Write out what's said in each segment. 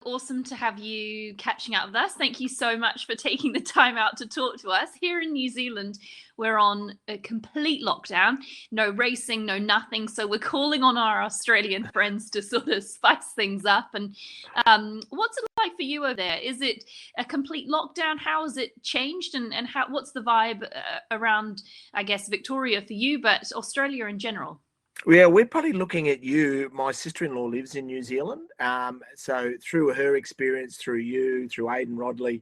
awesome to have you catching up with us. Thank you so much for taking the time out to talk to us. Here in New Zealand, we're on a complete lockdown, no racing, no nothing. So we're calling on our Australian friends to sort of spice things up. And what's it like for you over there? Is it a complete lockdown? How has it changed? And what's the vibe around, I guess, Victoria for you, but Australia in general? Yeah, we're probably looking at you. My sister-in-law lives in New Zealand. So through her experience, through you, through Aidan Rodley,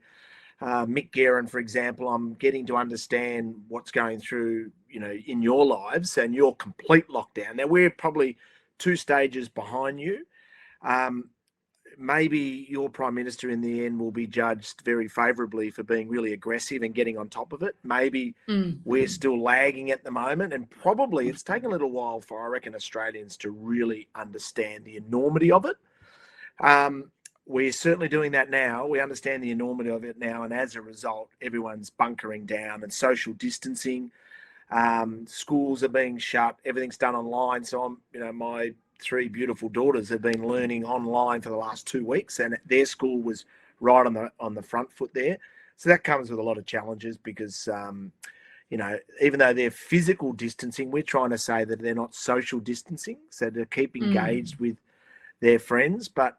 Mick Guerin, for example, I'm getting to understand what's going through, in your lives and your complete lockdown. Now, we're probably 2 stages behind you. Maybe your Prime Minister in the end will be judged very favourably for being really aggressive and getting on top of it. Maybe we're still lagging at the moment, and probably it's taken a little while for, I reckon, Australians to really understand the enormity of it. We're certainly doing that now. We understand the enormity of it now, and as a result, everyone's bunkering down and social distancing. Schools are being shut. Everything's done online. So my 3 beautiful daughters have been learning online for the last 2 weeks, and their school was right on the front foot there. So that comes with a lot of challenges because, even though they're physical distancing, we're trying to say that they're not social distancing, so to keep engaged with their friends. But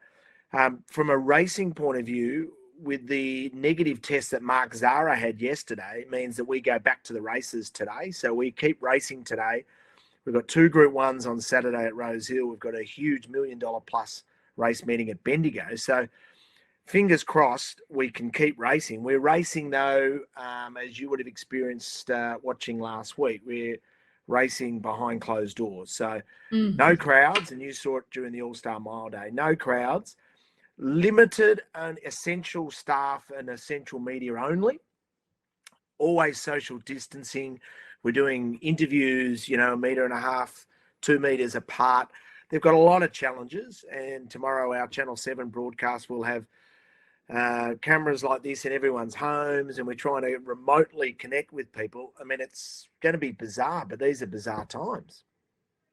from a racing point of view, with the negative test that Mark Zara had yesterday, it means that we go back to the races today. So we keep racing today. We've got 2 Group 1s on Saturday at Rosehill. We've got a huge $1 million plus race meeting at Bendigo. So fingers crossed we can keep racing. We're racing, though, as you would have experienced watching last week. We're racing behind closed doors. So no crowds, and you saw it during the All-Star Mile Day. No crowds, limited and essential staff and essential media only. Always social distancing. We're doing interviews, 1.5 meters, 2 meters apart. They've got a lot of challenges. And tomorrow, our Channel 7 broadcast will have cameras like this in everyone's homes. And we're trying to remotely connect with people. I mean, it's going to be bizarre, but these are bizarre times.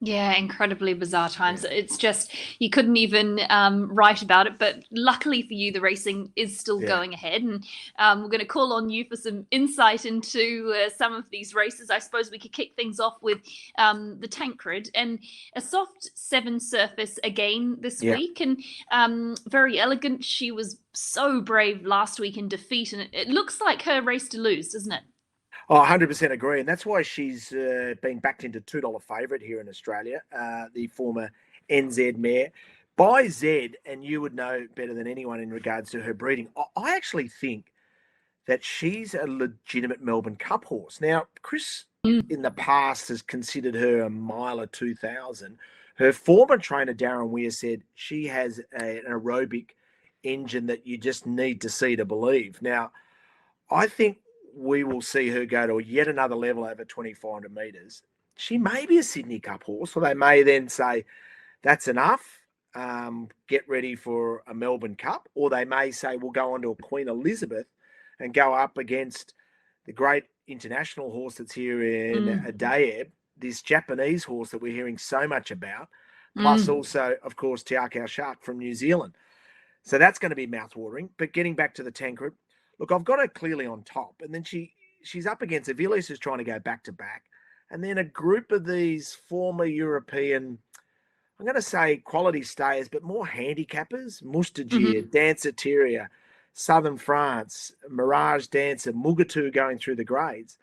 Yeah, incredibly bizarre times. Yeah. It's just, you couldn't even write about it. But luckily for you, the racing is still going ahead. And we're going to call on you for some insight into some of these races. I suppose we could kick things off with the Tancred and a soft 7 surface again this week. And very elegant. She was so brave last week in defeat. And it looks like her race to lose, doesn't it? Oh, 100% agree. And that's why she's been backed into $2 favourite here in Australia, the former NZ mare. By Z, and you would know better than anyone in regards to her breeding, I actually think that she's a legitimate Melbourne Cup horse. Now, Chris in the past has considered her a miler 2000. Her former trainer, Darren Weir, said she has an aerobic engine that you just need to see to believe. Now, I think we will see her go to yet another level over 2,400 metres. She may be a Sydney Cup horse, so they may then say, that's enough, get ready for a Melbourne Cup. Or they may say, we'll go on to a Queen Elizabeth and go up against the great international horse that's here in Adayeb, this Japanese horse that we're hearing so much about, plus also, of course, Te Akau Shark from New Zealand. So that's going to be mouthwatering. But getting back to the Tancred, look, I've got her clearly on top. And then she's up against Aviles, who's trying to go back-to-back. And then a group of these former European, I'm going to say quality stayers, but more handicappers, Mustagia, Danceteria, Southern France, Mirage Dancer, Mugatu going through the grades.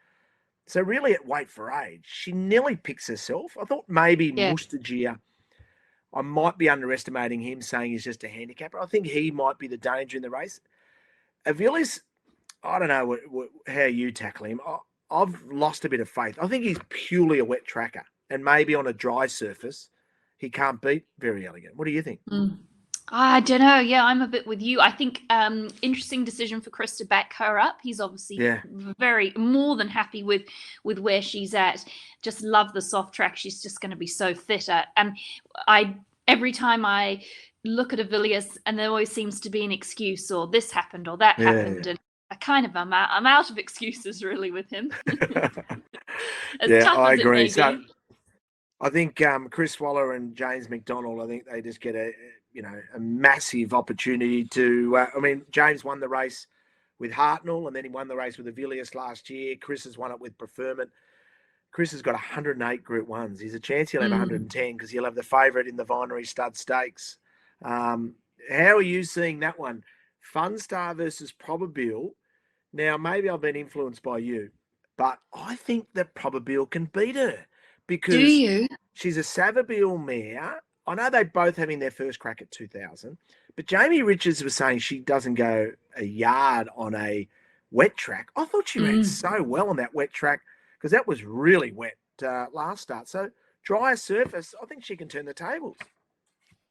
So really at weight for age, she nearly picks herself. I thought maybe Mustagia, I might be underestimating him saying he's just a handicapper. I think he might be the danger in the race. Aviles, I don't know how you tackle him. I've lost a bit of faith. I think he's purely a wet tracker, and maybe on a dry surface, he can't beat Very Elegant. What do you think? I don't know. Yeah, I'm a bit with you. I think interesting decision for Chris to back her up. He's obviously very more than happy with where she's at. Just love the soft track. She's just going to be so fit. And every time I look at Aviles, and there always seems to be an excuse, or this happened or that happened, and I'm out of excuses really with him. I agree. So I think Chris Waller and James McDonald, I think they just get a massive opportunity to. James won the race with Hartnell, and then he won the race with Avilius last year. Chris has won it with Preferment. Chris has got 108 Group 1s. He's a chance he'll have 110 because he'll have the favourite in the Vinery Stud Stakes. How are you seeing that one? Funstar versus Probabile. Now, maybe I've been influenced by you, but I think that Probabile can beat her because she's a Savabeel mare. I know they both having their first crack at 2000, but Jamie Richards was saying she doesn't go a yard on a wet track. I thought she ran so well on that wet track because that was really wet last start. So drier surface, I think she can turn the tables.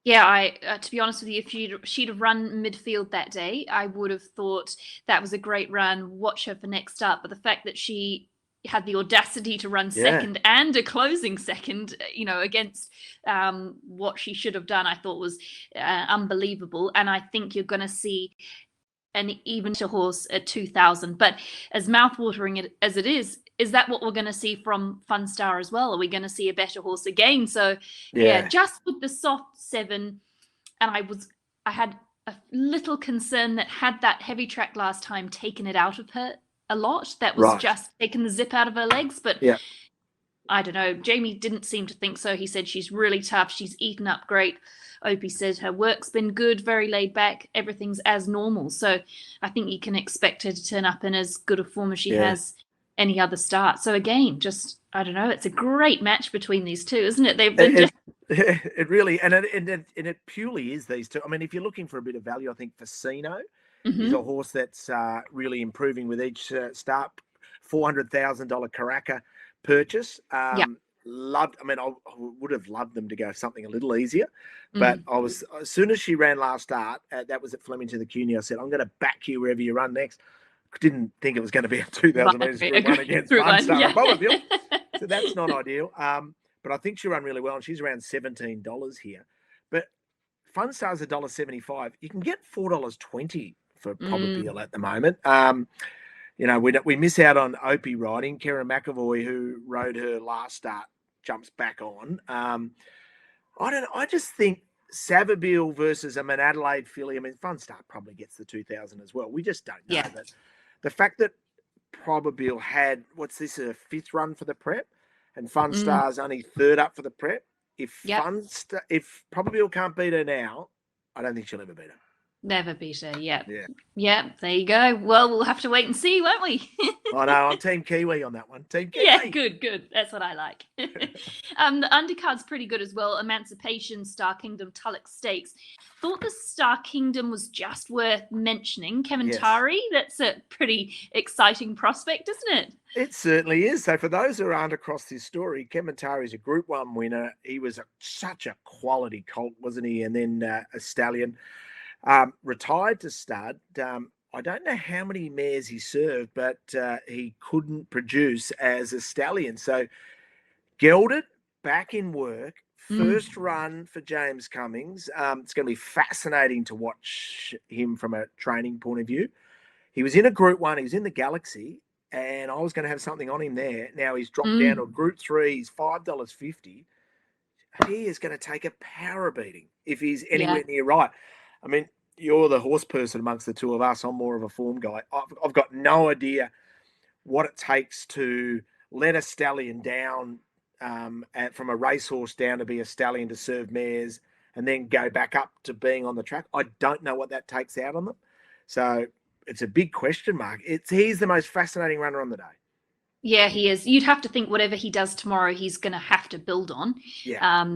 Yeah, to be honest with you, if she'd have run midfield that day, I would have thought that was a great run. Watch her for next up. But the fact that she had the audacity to run second and a closing second, against what she should have done, I thought was unbelievable. And I think you're going to see an even horse at 2000. But as mouthwatering as it is that what we're going to see from Funstar as well? Are we going to see a better horse again? So just with the soft 7, and I had a little concern that had that heavy track last time taken it out of her a lot. That was just taking the zip out of her legs. But I don't know. Jamie didn't seem to think so. He said she's really tough. She's eaten up great. Opie said her work's been good, very laid back. Everything's as normal. So I think you can expect her to turn up in as good a form as she has any other start. So again, I don't know. It's a great match between these two, isn't it? They've been it really, and it purely is these two. I mean, if you're looking for a bit of value, I think Facino is a horse that's really improving with each start. $400,000 Caracas purchase. I would have loved them to go something a little easier, but as soon as she ran last start, that was at Flemington the CUNY, I said, I'm going to back you wherever you run next. Didn't think it was going to be a 2,000 metres Group 1 against Funstar and Probabile. So that's not ideal. But I think she'll run really well, and she's around $17 here. But Funstar's $1.75. You can get $4.20 for Probabile at the moment. We miss out on Opie riding. Karen McAvoy, who rode her last start, jumps back on. I just think Savabeel versus a Adelaide filly. I mean, Funstar probably gets the 2,000 as well. We just don't know. But the fact that Probabile had, a 5th run for the prep, and Funstar's only 3rd up for the prep. If Probabile can't beat her now, I don't think she'll ever beat her. Never beat her, yeah. There you go. Well, we'll have to wait and see, won't we? I know, I'm Team Kiwi on that one. Team Kiwi. Yeah, good. That's what I like. The undercard's pretty good as well. Emancipation, Star Kingdom, Tulloch Stakes. Thought the Star Kingdom was just worth mentioning. Kementari, that's a pretty exciting prospect, isn't it? It certainly is. So for those who aren't across this story, Kementari is a Group 1 winner. He was such a quality colt, wasn't he? And then a stallion. Retired to stud. I don't know how many mares he served, but he couldn't produce as a stallion. So gelded, back in work, first run for James Cummings. It's going to be fascinating to watch him from a training point of view. He was in a Group 1. He was in the Galaxy, and I was going to have something on him there. Now he's dropped down to a Group 3. He's $5.50. He is going to take a power beating if he's anywhere near right. I mean, you're the horse person amongst the two of us. I'm more of a form guy. I've got no idea what it takes to let a stallion down from a racehorse down to be a stallion to serve mares and then go back up to being on the track. I don't know what that takes out on them. So it's a big question mark. He's the most fascinating runner on the day. Yeah, he is. You'd have to think whatever he does tomorrow, he's going to have to build on.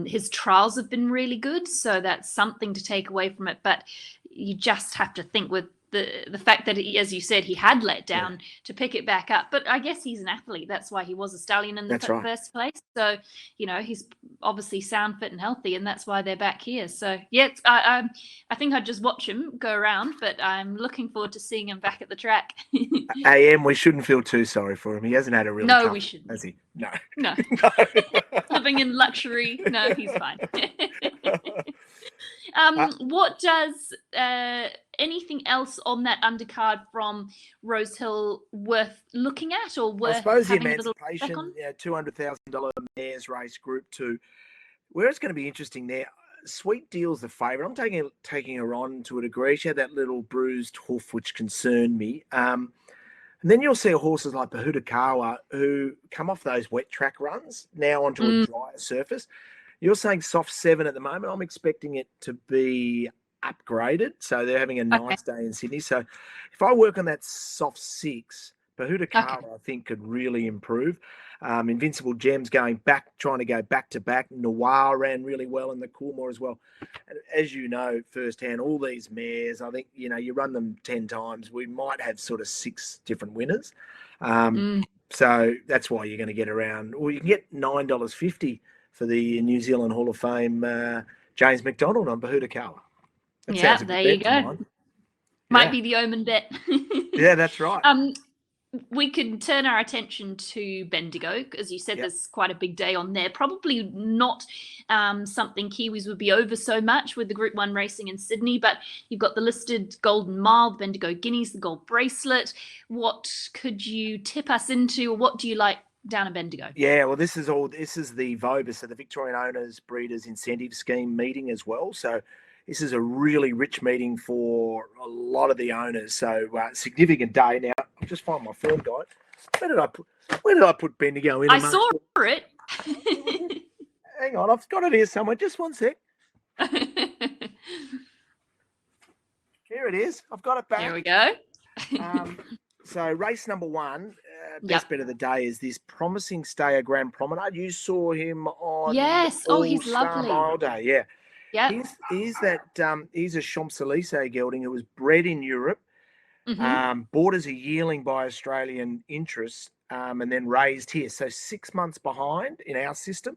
His trials have been really good, so that's something to take away from it. But you just have to think with the fact that, as you said, he had let down to pick it back up. But I guess he's an athlete. That's why he was a stallion in the first place. So, he's obviously sound, fit and healthy, and that's why they're back here. So, I think I'd just watch him go around, but I'm looking forward to seeing him back at the track. AM, we shouldn't feel too sorry for him. He hasn't had a really tough, we shouldn't. Has he? No. Living in luxury. No, he's fine. What does anything else on that undercard from Rosehill worth looking at or worth? I suppose the Emancipation, $200,000 mares race Group 2. Where it's going to be interesting there. Sweet Deal's the favourite. I'm taking her on to a degree. She had that little bruised hoof, which concerned me. And then you'll see horses like Bahudakawa who come off those wet track runs now onto a drier surface. You're saying soft 7 at the moment. I'm expecting it to be upgraded. So they're having a nice day in Sydney. So if I work on that soft 6, Bahudakawa, I think, could really improve. Invincible Gems trying to go back to back. Noir ran really well in the Coolmore as well. And as you know firsthand, all these mares, I think, you run them 10 times, we might have sort of 6 different winners. So that's why you're going to get around, or you can get $9.50 for the New Zealand Hall of Fame James McDonald on Bahudakawa. Yeah, there you go. Might be the Omen bet. Yeah, that's right. We could turn our attention to Bendigo. As you said, there's quite a big day on there. Probably not something Kiwis would be over so much with the Group 1 racing in Sydney, but you've got the listed Golden Mile, the Bendigo Guineas, the Gold Bracelet. What could you tip us into, or what do you like down at Bendigo? Yeah, well, this is the VOBIS, so the Victorian Owners Breeders Incentive Scheme meeting as well. So this is a really rich meeting for a lot of the owners. So significant day. Now, I'll just find my form guide. Where did I put Bendigo in? I saw it. Hang on, I've got it here somewhere. Just one sec. Here it is. I've got it back. Here we go. So race number 1, best bet of the day is this Promising Stayer Grand Promenade. You saw him on he's lovely. Mile Day. Yeah. Yeah. He's a Champs-Élysées gelding who was bred in Europe, bought as a yearling by Australian interests, and then raised here. So 6 months behind in our system.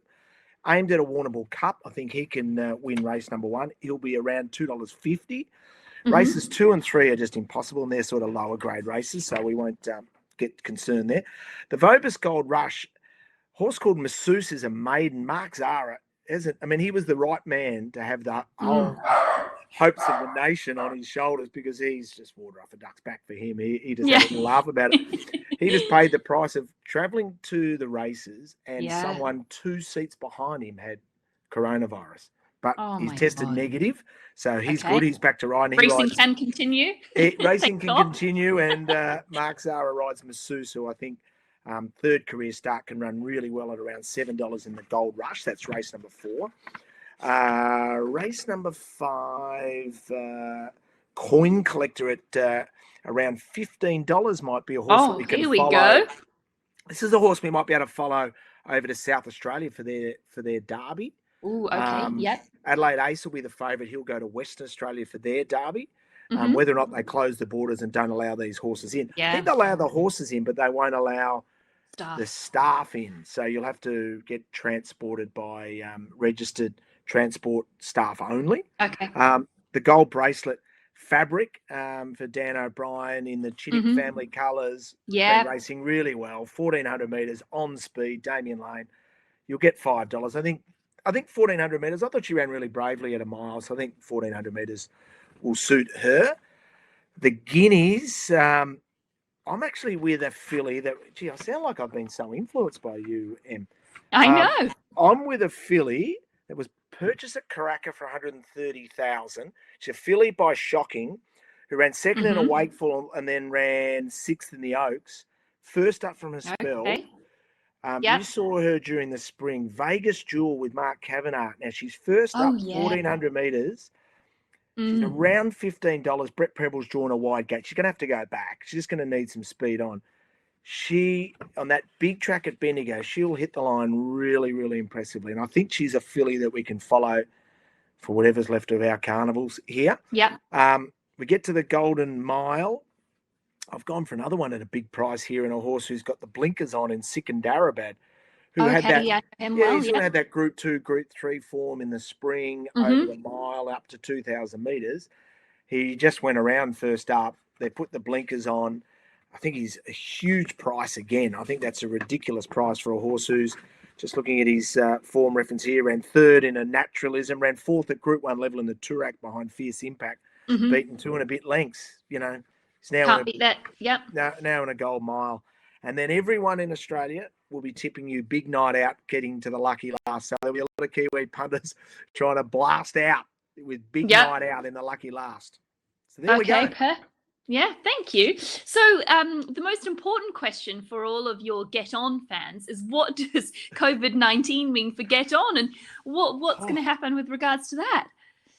Aimed at a Warrnambool Cup. I think he can win race number 1. He'll be around $2.50. Races 2 and 3 are just impossible, and they're sort of lower grade races, so we won't get concerned there. The VOBIS Gold Rush, horse called MASSEUSE, is a maiden. Mark Zahra isn't. I mean, he was the right man to have the whole hopes of the nation on his shoulders, because he's just water off a duck's back for him. He just doesn't laugh about it. He just paid the price of travelling to the races, and someone 2 seats behind him had coronavirus. But he's tested negative, so he's good. He's back to riding. Racing can continue. Racing can continue, and Mark Zahra rides MASSEUSE, who I think third career start can run really well at around $7 in the Gold Rush. That's race number 4. Race number 5, Coin Collector at around $15 might be a horse that we can follow. Here we go. This is a horse we might be able to follow over to South Australia for their derby. Oh, okay. Adelaide Ace will be the favourite. He'll go to Western Australia for their derby. Whether or not they close the borders and don't allow these horses in. I think they'll allow the horses in, but they won't allow the staff in. So you'll have to get transported by registered transport staff only. Okay. The Gold Bracelet Fabric for Dan O'Brien in the Chittick family colours. Been racing really well. 1,400 metres on speed. Damien Lane. You'll get $5. I think 1,400 metres. I thought she ran really bravely at a mile, so I think 1,400 metres will suit her. The Guineas, I'm actually with a filly that, I sound like I've been so influenced by you, Em. I know. I'm with a filly that was purchased at Karaka for $130,000. She's a filly by Shocking, who ran second in a Wakeful and then ran 6th in the Oaks. First up from her spell. You saw her during the spring. Vegas Jewel with Mark Kavanagh. Now, she's first up 1,400 metres. She's around $15. Brett Preble's drawn a wide gate. She's going to have to go back. She's just going to need some speed on. She, on that big track at Bendigo, she'll hit the line really, really impressively. And I think she's a filly that we can follow for whatever's left of our carnivals here. We get to the Golden Mile. I've gone for another one at a big price here, in a horse who's got the blinkers on in Sikandarabad, who had that Group 2, Group 3 form in the spring over the mile up to 2,000 metres. He just went around first up. They put the blinkers on. I think he's a huge price again. I think that's a ridiculous price for a horse who's, just looking at his form reference here, ran 3rd in a Naturalism, ran 4th at Group 1 level in the Toorak behind Fierce Impact, beaten 2 and a bit lengths. He's now Can't beat that. Now in a Gold Mile. And then everyone in Australia we'll be tipping you big night out getting to the lucky last. So there'll be a lot of Kiwi punters trying to blast out with big night out in the lucky last. So there we go. Yeah, thank you. So the most important question for all of your Get On fans is, what does COVID-19 mean for Get On, and what's going to happen with regards to that?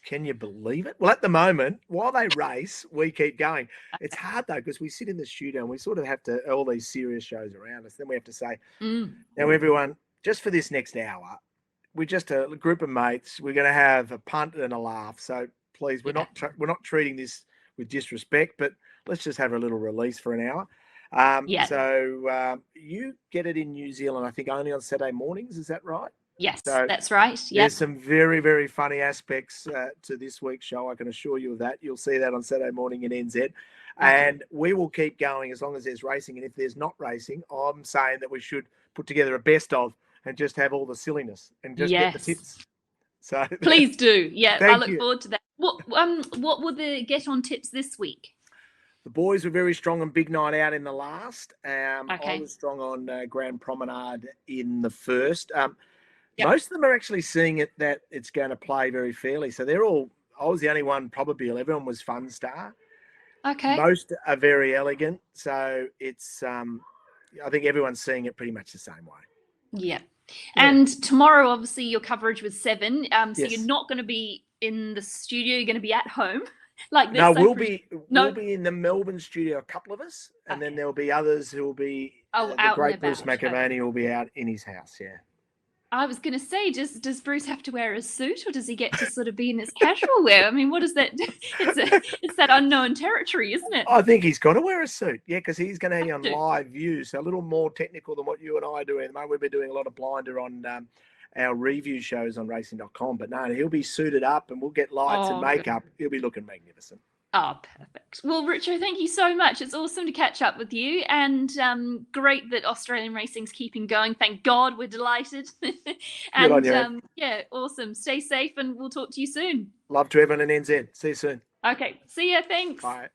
Can you believe it? Well, at the moment, while they race, we keep going. It's hard, though, because we sit in the studio and we sort of have to, all these serious shows around us, then we have to say, now, everyone, just for this next hour, we're just a group of mates. We're going to have a punt and a laugh. So please, we're not treating this with disrespect, but let's just have a little release for an hour. So you get it in New Zealand, I think, only on Saturday mornings. Is that right? Yes, so that's right. There's some very, very funny aspects to this week's show. I can assure you of that. You'll see that on Saturday morning in NZ. And we will keep going as long as there's racing. And if there's not racing, I'm saying that we should put together a best of and just have all the silliness and just get the tips. So please do. Yeah, I look forward to that. What were the Get On tips this week? The boys were very strong on Big Night Out in the last. I was strong on Grand Promenade in the first. Most of them are actually seeing it that it's going to play very fairly. So they're all, I was the only one, probably everyone was Fun Star. Most are very elegant. So it's, I think everyone's seeing it pretty much the same way. Yeah. And tomorrow, obviously, your coverage was 7. So you're not going to be in the studio. You're going to be at home. Like this. No, we'll be in the Melbourne studio, a couple of us, and then there'll be others who will be, the great Bruce McAvaney will be out in his house, I was going to say, does Bruce have to wear a suit, or does he get to sort of be in his casual wear? I mean, what is that? It's that unknown territory, isn't it? I think he's got to wear a suit, because he's going to be on live view, so a little more technical than what you and I do. At the moment, we've been doing a lot of blinder on our review shows on racing.com, but no, he'll be suited up and we'll get lights and makeup. He'll be looking magnificent. Oh, perfect. Well, Richo, thank you so much. It's awesome to catch up with you, and great that Australian racing's keeping going. Thank God, we're delighted. And awesome. Stay safe, and we'll talk to you soon. Love to everyone in NZ. See you soon. Okay. See ya. Thanks. Bye.